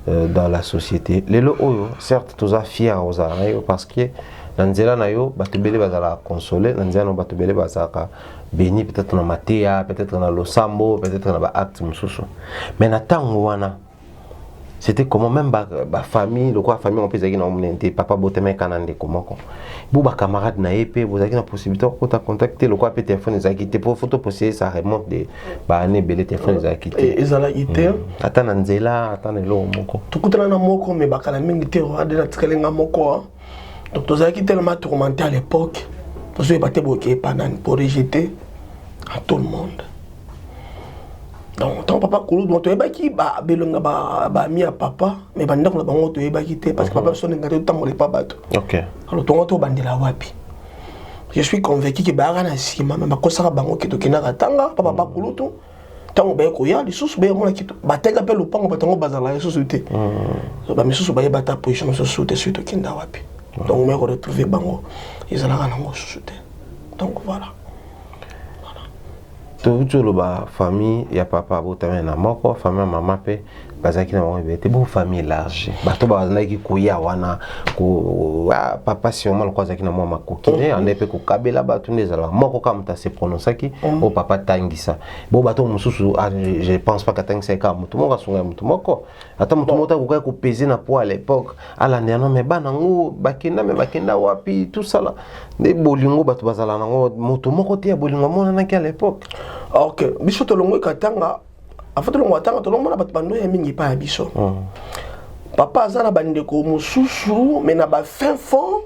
dans la société les lots certes tous à fier aux arrêts parce que dans nzela na yo batubele bazala consoler dans nzela no batubele bazaka béni peut-être na matéa peut-être na losambo peut-être na ba acte mususu mais na tango wana c'était comment même ba famille le quoi famille on peut dire na omunente papa boteme kanande comment ko bu ba camarade na épée vous avez la possibilité de contacter le quoi peut téléphone les acquittés pour photo poser ça remonte de ba année belle téléphone les acquittés ezala ité ata na nzela ata na lo moko tukutana na moko mais bakala mingi te wa de na tikalenga moko donc tous acquittés tellement tourmenté à l'époque parce que baté boké panane pour rejeter à tout le monde. Donc, ton papa Koulou, donc tu es baki, bah, belonga, bah, mi à papa, mais bah, donc, on tu es baki, parce que papa, son engagé, tout le temps, pas. Ok. Alors, ton auto, bandela wapi. Je suis convaincu que bah, on a si, ma cosa, bango, qui te kena tanga, papa Koulou, tout. Tant on béko ya, les sous, bé, on a qui, bah, t'es appelé le pango, bah, ton bazala, les sous-souté. Bah, mes sous, bah, y a ta position, mais sous-souté, suite au kenda wapi. Donc, on m'a retrouvé bango, ils allaient à sous-souté. Donc, voilà. Tout le ba famille ya papa botame na moko famille maman pe bazaki na moko bete bo famille large bato bazana ki koya wana ko papa si on mal kwa zaki na mwa makokine ande pe ko kabela bato ndezala moko kama ta se prononcer o papa tangisa bo bato mususu je pense pas que tangisa ka mutu moko sunga mutu moko ata mutu mota ko ko peser na poids à l'époque ala ndana me bana ngo bakenda wapi tout ça là de bolingo bato bazala nango mutu moko te ya bolingo mona na ki à l'époque. Ok, biso to longo katanga, afata longo katanga to longo na bat bando ya mingi pa biso. Papa azana bande ko mususu mais na ba fin fond.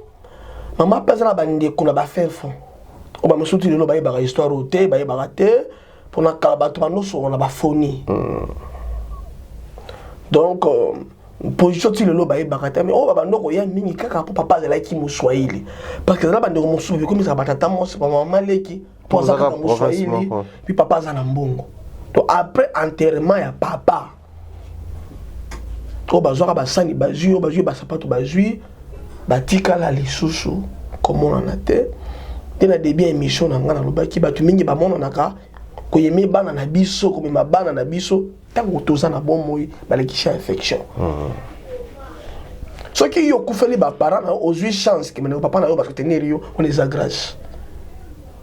Maman pa azana bande ko na ba fin fond. O ba musutu lelo ba yeba histoire ote, ba yeba te pour na kala bato bando so na ba foni. Donc position ti lelo ba yeba te mais o ba bando ko ya mingi kaka pour papa azala ki muswahili. Parce que azana bande ko mususu comme ça batata mo c'est pas maman leki. Pour ça puis papa a un bongo. Donc après enterrement il y a papa. Au bazouka basani bazui, au bazui basapato bazui, batika la lisusu comme on en a té. Tena début émission na ngana lobaki batu mingi ba mona naka ko yemi bana na biso ko ma bana na biso tango toza na bon moyi balekisha infection. Ce qui yo kufeli ba parents aux 8 chances que mon papa na yo parce que tenir yo on les a grâce.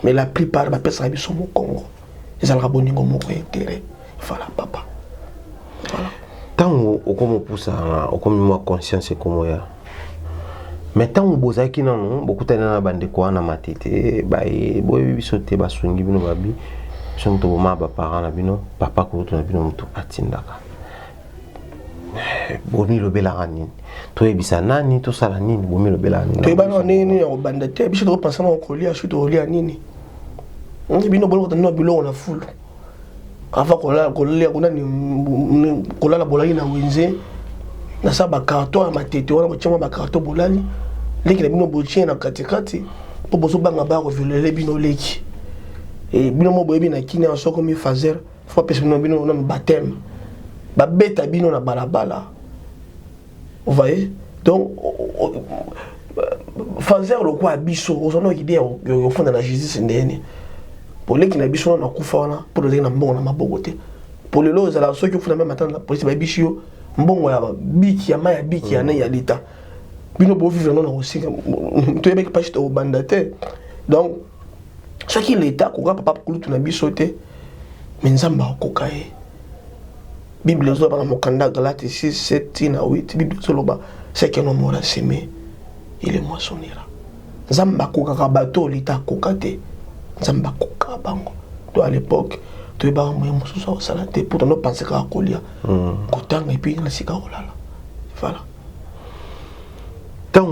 Mais la plupart des personnes sont au Congo. Ils ont abonné au Congo intérêt. Voilà, papa. Voilà. Tant que vous poussez à la conscience, comme ça. Mais tant que vous avez beaucoup de bande quoi na matete, bae boy bisote basungi bino babi, sonto boma ba parents bino, papa ko to na bino mutu atindaka. Bomi lo bela nini. To ebisa nani to sala nini bomi lo bela nini. To ebana nini o bande te biso to penser na kolia suite olia nini. Bino bolo ko no bilo na full. Afa kola kuna ni kola la bolali na wenze. Na sa ba carton matete wana ko chama ba carton bolali. Leki na bino bochie na katikati. Po boso banga ba ko violele bino leki. Et bino mo boyebi na kini en soko mi fazer. Faut pesa bino na baptême. Ba beta bino na balabala. Vous voyez? Donc fazer le quoi biso, on a idée au fond de la justice ndene. Pour les qui na biso na kufa wana, pour les na mbongo na maboko te. Pour les lots ala ceux qui font même attendre la police ba biso mbongo ya biki ya maya biki ya na ya lita. Bino bo vivre na aussi to yebeki pas to bandate. Donc ce qui l'état ko papa kulutu na biso te. Menzamba kokaye. Bible zoba na mokanda Galate 6, 7 na 8. Bible zoba c'est que non mora semé. Il est moissonnera. Zamba kokaka bato lita kokate. Zamba koka bango. To à l'époque, tu es ba moyen mosusu au salate pour ne penser qu'à kolia. Kotanga et puis na sika olala. Voilà. Tant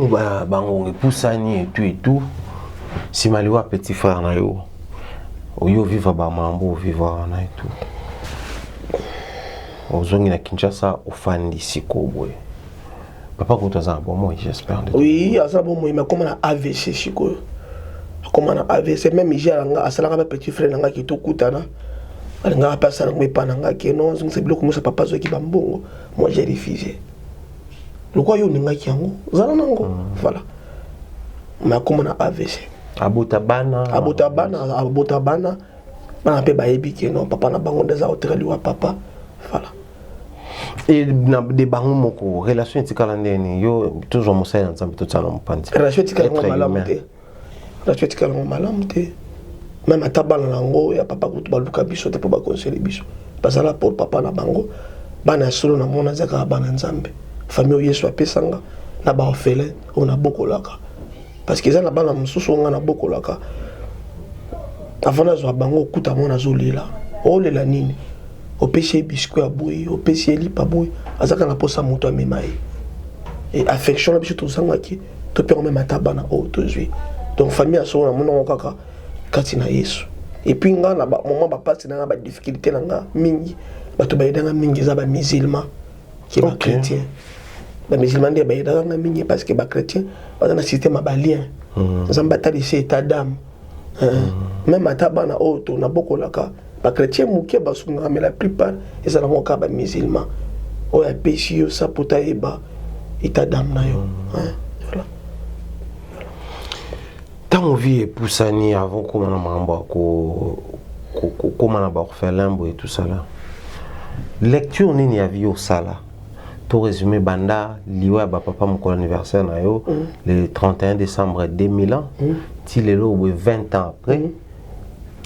bango epusani et tout. Si maliwa petit frère na yo. Oyo vivre ba mambo vivre na et tout. Ozongi na Kinshasa ofandi sikoboy. Papa ko toza bon moi j'espère. Oui, ça bon moi mais comment na AVC siko. Comment na AVC même j'ai anga asala ka petit frère nanga ki to kutana. Anga pa sala ngwe pa nanga ki non, c'est bloc moi papa zo ki bambongo. Moi j'ai refusé. Le quoi yo ninga ki yango. Zala nango. Voilà. Mais comment na AVC. Abotabana. Abotabana. Bana pe bayebi ke non papa na bango des autres wa papa. Voilà. Et des bango moko relation etikala ndeni yo toujours mosala nzambe to tsana mopandi. Relation etikala malamu. Relation etikala malamu te. Même atabana nango ya papa kutu baluka biso te po ba conseiller biso. Basala pour papa na bango bana solo na mona zaka bana nzambe. Famille Yesu apesanga na ba orphelin on a beaucoup laka. Parce que ça na bana mususu on a beaucoup laka. Avant na zo bango kuta mona zo lela. O lela nini? Au péché biscuit à bouillir, au péché li pas bouillir, à ça qu'on a posé mon toit mémaï. Et affection, la biche tout ça, qui te permet de mettre à au toujours. Donc, famille a son amour, kaka, quand il a yesu. Et puis, on a un moment, papa, c'est une difficulté, on a mingi, tu vas aider un mingi, ça va musulman, qui est chrétien. Les musulmans disent, bah, il y a un mingi parce que les chrétiens, on a un système balien. Nous avons bataillé ces états d'âme. Même à Tabana, on a beaucoup là. Les chrétiens mouké basunga mais la plupart ils ont encore des musulmans. Oh ya péché ça pota eba ita dam na yo. Voilà. Tant vie poussani avant comment na mamba comment na ba orphelin et tout ça là. Lecture nini ya vie au sala. Tout résumé banda liwa ba papa mon anniversaire na yo le 31 décembre 2000 ans. Ti lelo 20 ans après.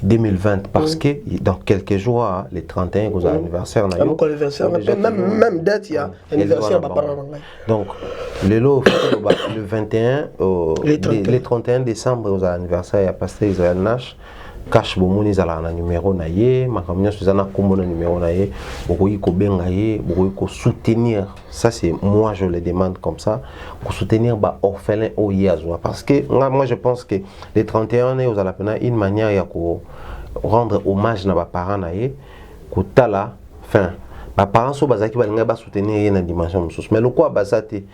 2020 parce que dans quelques jours les 31 aux anniversaire même date il y a anniversaire donc le 21 le 31 décembre aux anniversaire il y a pasteur Israël Nash cache bomoni zala na numéro na ye makamnya suzana kombo na numéro na ye bokoyi ko benga ye bokoyi ko soutenir ça c'est moi je le demande comme ça pour soutenir ba orphelin au yazwa parce que moi je pense que les 31 ans aux alapena une manière ya ko rendre hommage na ba parents na ye ko tala fin ba parents so bazaki balinga ba soutenir ye na dimension mususu mais lokwa bazate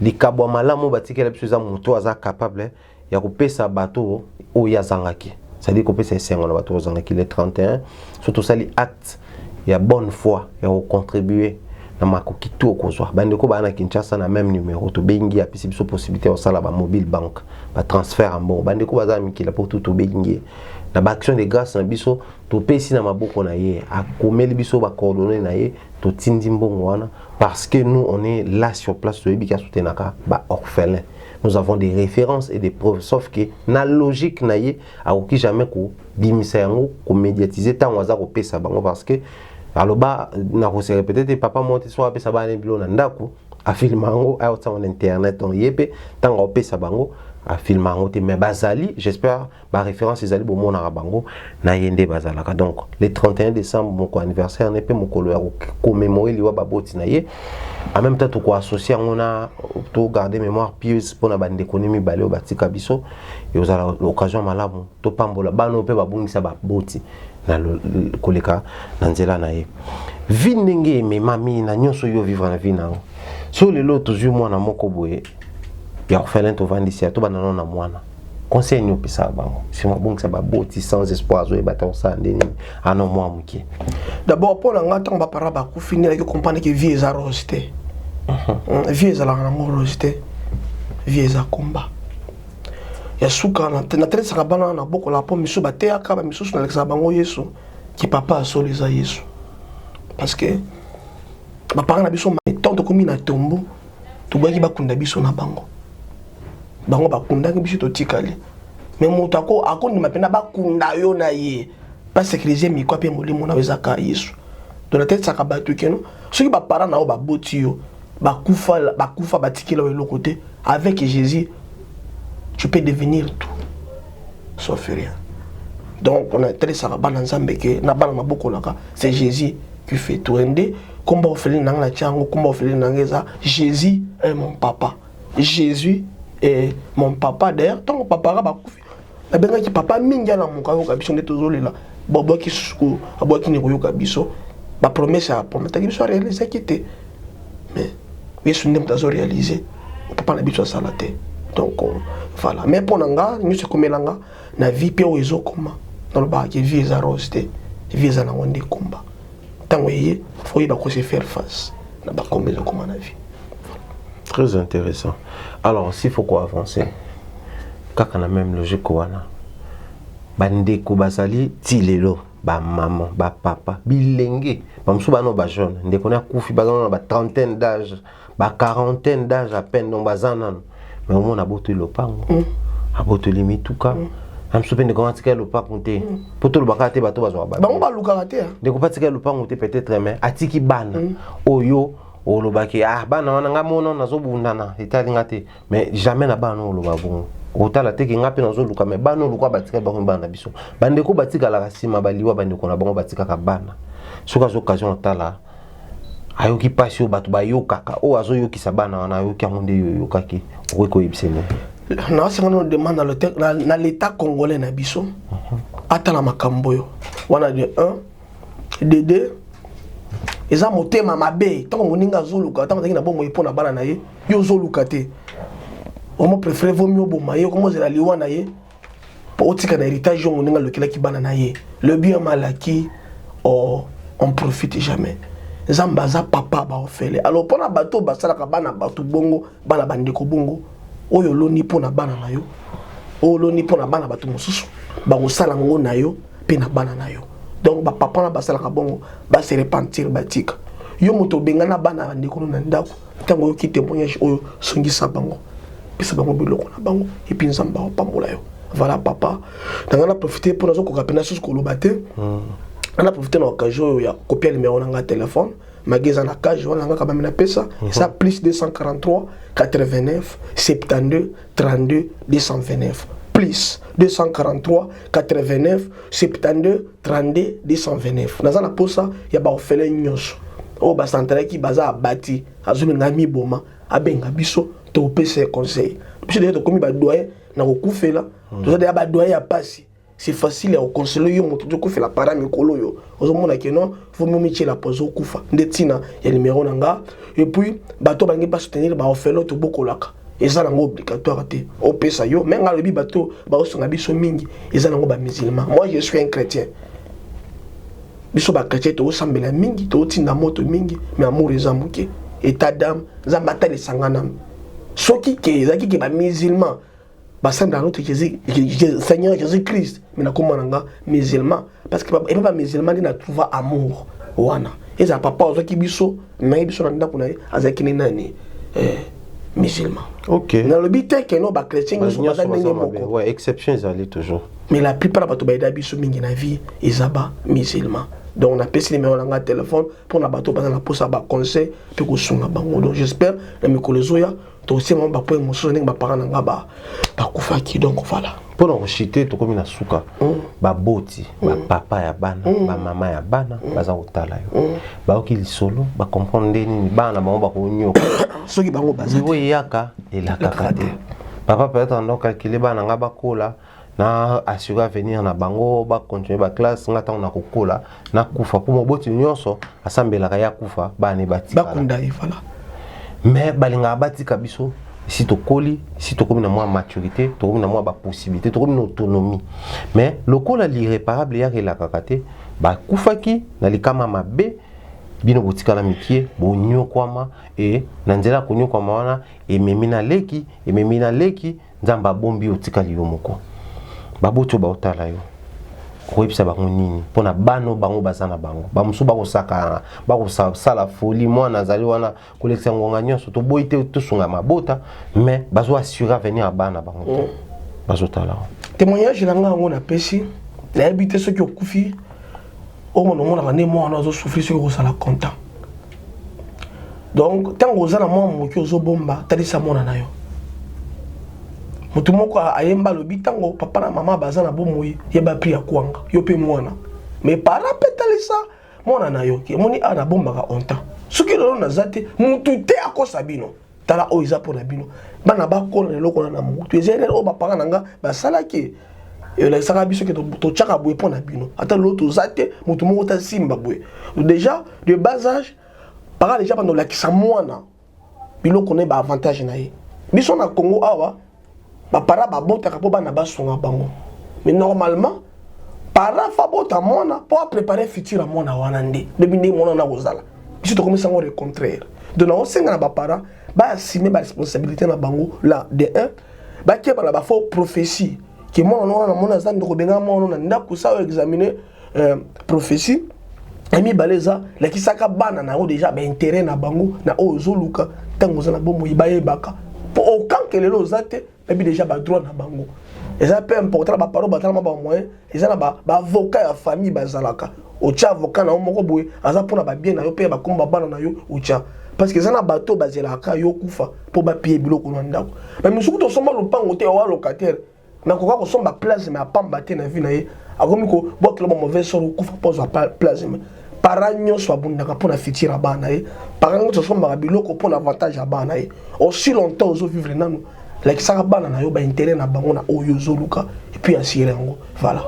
likabwa malamu batikela biso za muto aza capable ya ko pesa bato o yazangaki. C'est-à-dire qu'on peut s'essayer à qui les 31, surtout ça les actes, il y a bonne foi, il y a contribuer dans ma coquito au cause. Bandeko bana Kinshasa na même numéro, to bengi a possibilité au sala ba mobile bank, ba transfert en bon. Bandeko baza mi qui la pour tout bengi. Na ba action de grâce na biso, to pesi na maboko na ye, a komeli biso ba coordonner na ye, to tindi mbongo wana parce que nous on est là sur place to ebika soutenaka ba orphelin. Nous avons des références et des preuves, sauf que na logique na ye a aucun jamais ko bimisa yango ko médiatiser tant waza ko pesa bango parce que aloba na ko se répéter papa monte so pesa ba ne bilo na ndako a filmango a sur internet on yebe tant ko pesa bango a filmango te mais bazali j'espère ba référence ezali bo mona bango na yende bazalaka donc le 31 décembre mon anniversaire ne peut mon kolo commémorer liwa baboti na ye. En même temps, tu associé on a garder mémoire pieuse pour la bande d'économie balé au batika biso et aux l'occasion malamu to pambola bano pe babungisa ba boti na le koleka na nzela na ye vinenge me mami na nyonso yo vivre na vie na so lelo toujours mwana moko boye ya orphelin to vandisia to banana na mwana conseil nyo pesa bango si mabungisa ba boti sans espoir zo e bata ça ndeni ano mwa muki d'abord pour nga tant ba para ba ku finir que comprendre que vie est rosité vie est la rosité vie est combat ya suka na tele saka bana na boko la po miso ba te aka ba miso na leksa bango yesu ki papa so les yesu parce que ba para na biso ma tant ko mi na tombo to ba ki ba kunda biso na bango bango ba kunda ki biso to tikali mais mutako akoni mapenda ba kunda yo na ye pas sécuriser mi kwa pe molimo na wezaka yesu to la tête saka ba to keno ceux qui ba para na o ba boti yo ba kufa ba tikela we lo côté avec Jésus tu peux devenir tout sauf rien donc on a très saka ba nzambe ke na bana maboko laka c'est Jésus qui fait tout ndé komba ofeli nanga na chango komba ofeli nangeza Jésus est mon papa Jésus est mon papa d'ailleurs tant papa ba kufi na benga ki papa minga na muka yo kabiso ndeto zolela bobo ki suku abo ki ni ko yo kabiso ba promesse a promesse ki so réaliser kité mais yesu ndem tazo réaliser papa na biso sala te donc voilà mais pour nanga nous se komelanga na vie pe o ezokoma dans le ba ki vie za rosté vie za na wonde komba tango yé faut y ba ko se faire face na ba komeza koma na vie. Très intéressant. Alors s'il faut quoi avancer kaka na même logique wana bandeko bazali tilelo ba maman ba papa bilenge bamsu bano ba jeune ndeko na kufi bazana ba trentaine d'âge ba quarantaine d'âge à peine donc bazana mais au moins aboto lopango aboto limituka amsu pende comment tirer lopango te poto lo bakate bato bazwa ba bango ba luka te ndeko pas tirer lopango te peut-être mais atiki bana oyo olobaki bana wana ngamona nazobundana etalinga te mais jamais na bana oloba bon otala teke ngapi nazoluka mais bana oluka batika bango bana biso bandeko batika la sima baliwa bandeko na bango batika ka bana soka zo occasion otala ayoki pasio bato bayokaka o azoyokisa bana wana ayoki ngonde yoyokaki okoko ibisene na sangano demande na l'état congolais na biso atala makambo yo wana de 1 de 2 eza motema mabe tant moninga zoluka tant na bomo ipona bana na ye yo zoluka te on préfère vaut mieux boma ye comment la liwa na ye pour tika na héritage moninga lokela ki bana na ye le bien malaki on profite jamais zambaza papa ba ofele alors pona bato basala ka bana bato bongo bana bandeko bongo oyo loni pona bana na yo oyo loni pona bana bato mosusu ba osala ngo na yo pe na bana na yo donc ba papa na basala ka bongo ba se repentir batika yo moto bengana bana bandeko na ndako tango yo ki témoignage oyo songisa bango pisa bango biloko na bango et puis nzamba pambola yo voilà papa nanga profiter pour nazo ko kapena susu ko lobate on a profité de l'occasion de copier le numéro de téléphone. Magasin na cage, on a quand même pesa. Ça plus 243 89 72 32 229. Plus 243 89 72 32 229. Dans la posa, il y a ba ofele nyonso. O ba centrale qui baza abati, azumi ngami boma, abenga biso to pesa conseil. Biso de komi ba doyen na ko kufela. To za de ba doyen ya pasi. C'est facile à conseiller yo moto ko fait la para mikolo yo ozomona ke non faut me mettre la pose okufa ndetina ya numéro nanga et puis bato bangi pas soutenir ba ofelo to bokolaka eza nango obligatoire te opesa yo menga lobi bato ba osonga biso mingi eza nango ba musulman moi je suis un chrétien biso ba chrétien to osambela mingi to tinda moto mingi mais amour eza muke état d'âme za matali sangana soki ke ezaki ke ba musulman bassin dans notre Seigneur Jésus-Christ mais na komananga musulman parce que et pas musulman n'a trouvé amour wana et ça papa ozoki biso na biso na ndako na azaki nani musulman OK na le but que no ba chrétien so ba ndenge moko ouais exception ils toujours mais la plupart bato ba biso mingi na vie ezaba musulman donc on a passé numéro na téléphone pour na bato ba na posa ba conseil pe ko sunga bango donc j'espère na mikolezoya to aussi mon papa mosusu ndenge ba parents nanga ba kufaki donc voilà pour nous chiter to komi na suka ba boti ba papa ya bana ba mama ya bana baza kotala yo ba okili solo ba comprendre nini bana ba ba ko nyoka soki bango baza wo yaka elaka kate papa peut-être ndo calculer bana nga ba kola na assurer venir na bango ba continuer ba classe ngata on a kokola na kufa pour mo boti nyonso asambela ya kufa bana bati ba kunda voilà mais balinga batika biso si to koli si to comme na moi maturité to comme na moi ba possibilité to comme autonomie mais le kola l'irréparable ya la kakate ba kufaki na likama mabe bino botika la mikie bonyo kwama et na nzela konyo kwama wana e memina leki nzamba bombi otika liyo moko baboto ba otala yo koyebisa bango nini pona bano bango bazana bango bamusu bakosaka bakosala folie mwana azali wana kolekisa ngonga nyonso to boyite tosunga mabota mais bazo assurer venir bana bango te bazotala témoignage nanga ngo na pesi na habité ceux qui okufi o mono na ne mo na zo souffrir sur sala content donc tango ozana mo moki ozo bomba talisa mona na yo mutu moko ayemba lobi tango papa na mama bazana bomoyi yeba pri akwanga yo pe mwana mais para petalisa mwana na yo ki moni ana bombaka onta soki lelo na zate mutu te akosa bino tala o iza pona bino bana bakola lelo kona na mutu ezele o bapanga nanga basalaki la saka biso ke to chaka boye pona bino ata loto zate mutu moko ta simba boye déjà de bas âge para déjà bando la kisa mwana biloko ne ba avantage na ye biso na Congo awa ba para ba bota ka po bana basunga bango mais normalement para fa bota mona pour préparer futur à mona wana nde de binde mona na kozala biso to commencer ngore contraire de na osenga na ba para ba assumer ba responsabilité na bango là de 1 baké ba faux prophétie que moi on a mon azan de kobenga moi on a ndako ça examiner prophétie ami baleza la kisaka bana na o déjà ba intérêt na bango na ozoluka tango za na bomo ibaye baka pour aucun que les lozate et puis déjà ba droit na bango et ça peu important ba parole batala ba moyen et ça na ba avocat ya famille bazalaka o cha avocat na moko boye aza pona ba bien na yo pe ba komba bana na yo o cha parce que ça na bateau bazelaka yo kufa pour ba pied biloko na ndako mais musuku to somba lopango te wa locataire na koka ko somba place mais apamba te na vie na ye akomi ko botlo ba mauvais sort kufa pose place paragno soit bundaka pour la future bana ye paragno to somba biloko pour l'avantage à bana ye aussi longtemps aux vivre nanu like ça bana na yo ba intérêt na bango na oyo zoluka et puis assurer ngo voilà.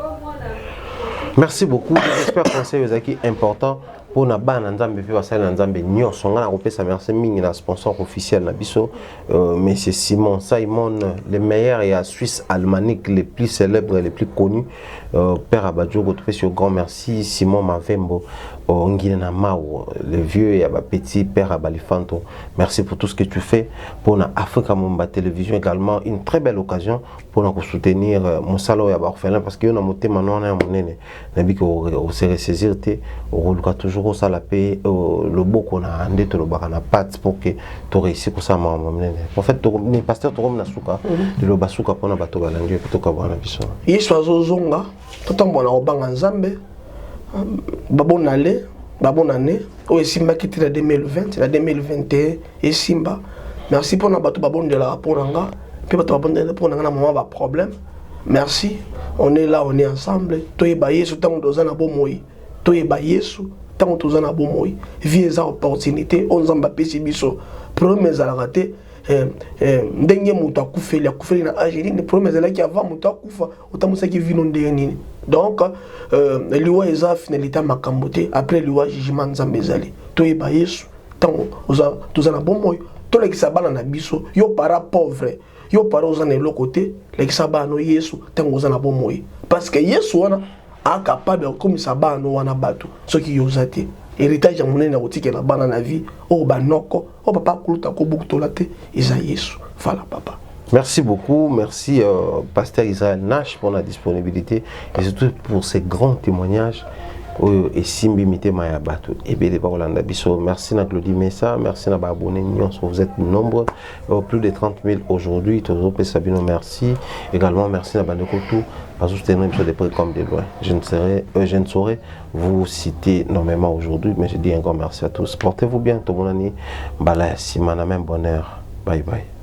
Merci beaucoup. J'espère que conseil est important pour na bana nzambe pe basala nzambe nyonso ngana kopesa merci mingi na sponsor officiel na biso monsieur Simon le meilleur et à Suisse almanique les plus célèbres et les plus connus père Abadjo un grand merci Simon Mavembo Ngina Mao le vieux et petit père Abalifanto merci pour tout ce que tu fais pour na Africa Mumba télévision également une très belle occasion pour nous soutenir mon salon ya ba orphelin parce que on a monté maintenant na monene na bi ko se ressaisir te au toujours ça la paix le beau qu'on a andé to le bakana pat pour que tu réussis pour ça maman en fait ni pasteur to comme na suka de lo basuka pona bato balangi to ka bana biso yesu azozonga totambona obanga nzambe babonale babonane o esimba kiti na 2020 na 2021 esimba merci pour na bato babondela pour nga pe bato babondela pour nga na moment ba problème merci on est là on est ensemble toyeba yesu tango dozana bomoi toyeba yesu tango tozana bomoi vie za opportunité on zamba pesi biso promesse à la raté ndenge mutu akufeli na Algérie promesse là qui avant mutu akufa otamusa ki vino ndeni donc liwa eza finalité makambote après liwa jugement nzambe ezali toyeba yesu tango tozana bomoi to lekisa bana na biso yo para pauvre yo para ozana eloko-te lekisa bana yesu tango ozana bomoi parce que yesu wana incapable comme ça bana wana bato soki yoza te héritage ya monene na kotikela bana na vie o banoko o papa kuluta ko bukutola te eza yesu voilà papa. Merci beaucoup, merci pasteur Israël Nash pour la disponibilité et surtout pour ces grands témoignages et Simbimité Maya Bato et Bede Paolanda Bisso. Merci na Claudie Messa, merci na abonnés, vous êtes nombreux, plus de 30 000 aujourd'hui. Toujours Sabino, merci. Également merci na Bandekotou, parce que soutenir des près comme des lois. Je ne saurais vous citer nommément aujourd'hui, mais je dis encore merci à tous. Portez-vous bien, tout le monde. Bala Simana, même bonheur. Bye bye.